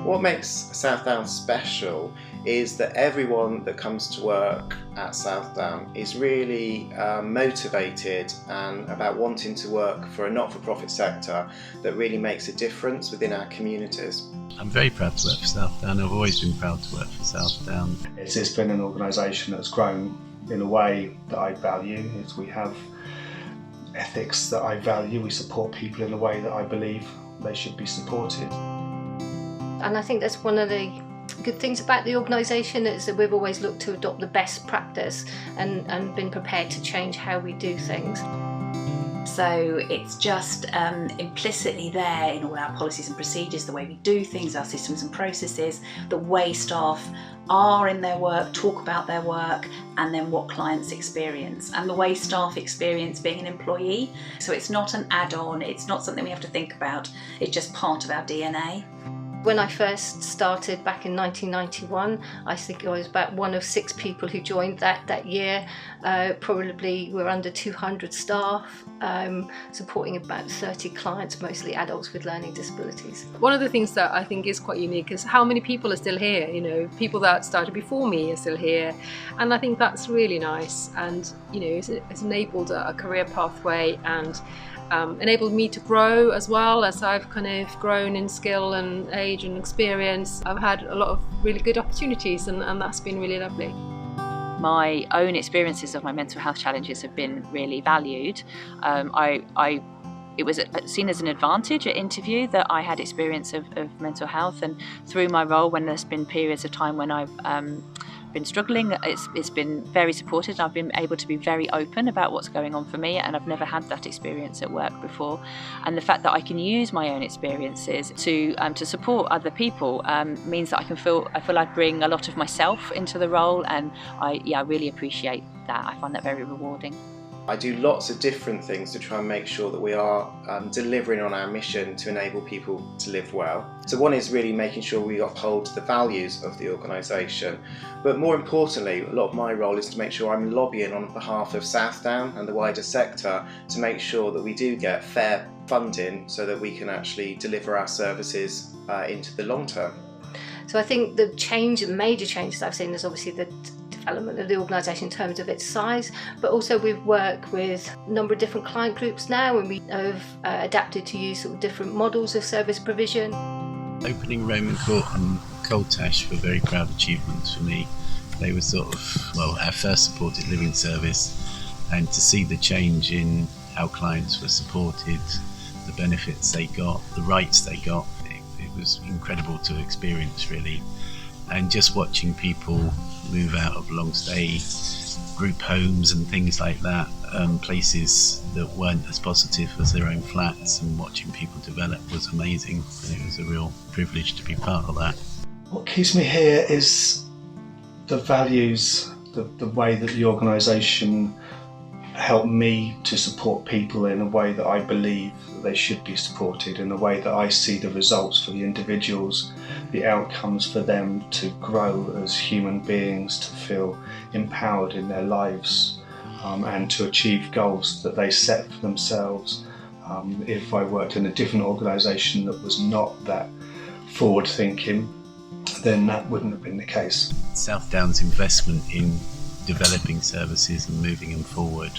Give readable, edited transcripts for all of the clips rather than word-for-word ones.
What makes Southdown special is that everyone that comes to work at Southdown is really motivated and about wanting to work for a not-for-profit sector that really makes a difference within our communities. I'm very proud to work for Southdown. I've always been proud to work for Southdown. It's been an organisation that's grown in a way that I value. We have ethics that I value. We support people in a way that I believe they should be supported. And I think that's one of the good things about the organisation, is that we've always looked to adopt the best practice and been prepared to change how we do things. So it's just implicitly there in all our policies and procedures, the way we do things, our systems and processes, the way staff are in their work, talk about their work, and then what clients experience, and the way staff experience being an employee. So it's not an add-on, it's not something we have to think about, it's just part of our DNA. When I first started back in 1991, I think I was about one of 6 people who joined that year. Probably we're under 200 staff, supporting about 30 clients, mostly adults with learning disabilities. One of the things that I think is quite unique is how many people are still here. You know, people that started before me are still here, and I think that's really nice. And you know, it's enabled a career pathway and enabled me to grow as well as I've kind of grown in skill and age and experience. I've had a lot of really good opportunities, and that's been really lovely. My own experiences of my mental health challenges have been really valued. It was seen as an advantage at interview that I had experience of mental health, and through my role, when there's been periods of time when I've been struggling, it's been very supported. I've been able to be very open about what's going on for me, and I've never had that experience at work before. And the fact that I can use my own experiences to support other people means that I feel I bring a lot of myself into the role, and I really appreciate that. I find that very rewarding. I do lots of different things to try and make sure that we are delivering on our mission to enable people to live well. So one is really making sure we uphold the values of the organisation, but more importantly, a lot of my role is to make sure I'm lobbying on behalf of Southdown and the wider sector to make sure that we do get fair funding so that we can actually deliver our services into the long term. So I think the major changes I've seen is obviously the development of the organisation in terms of its size, but also we've worked with a number of different client groups now, and we have adapted to use sort of different models of service provision. Opening Roman Court and Coltash were very proud achievements for me. They were sort of, our first supported living service, and to see the change in how clients were supported, the benefits they got, the rights they got, it was incredible to experience really. And just watching people move out of long stay group homes and things like that, places that weren't as positive as their own flats, and watching people develop was amazing. And it was a real privilege to be part of that. What keeps me here is the values, the way that the organisation helped me to support people in a way that I believe that they should be supported, in a way that I see the results for the individuals, the outcomes for them to grow as human beings, to feel empowered in their lives, and to achieve goals that they set for themselves. If I worked in a different organisation that was not that forward thinking, then that wouldn't have been the case. Southdown's investment in developing services and moving them forward,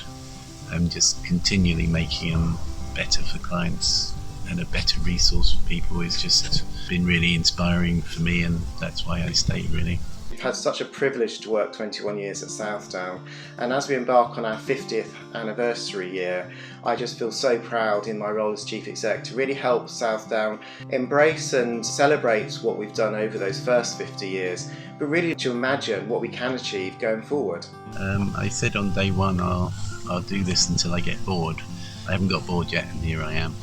and just continually making them better for clients and a better resource for people has just been really inspiring for me, and that's why I stay really. We've had such a privilege to work 21 years at Southdown, and as we embark on our 50th anniversary year, I just feel so proud in my role as Chief Exec to really help Southdown embrace and celebrate what we've done over those first 50 years, but really to imagine what we can achieve going forward. I said on day one I'll do this until I get bored. I haven't got bored yet, and here I am.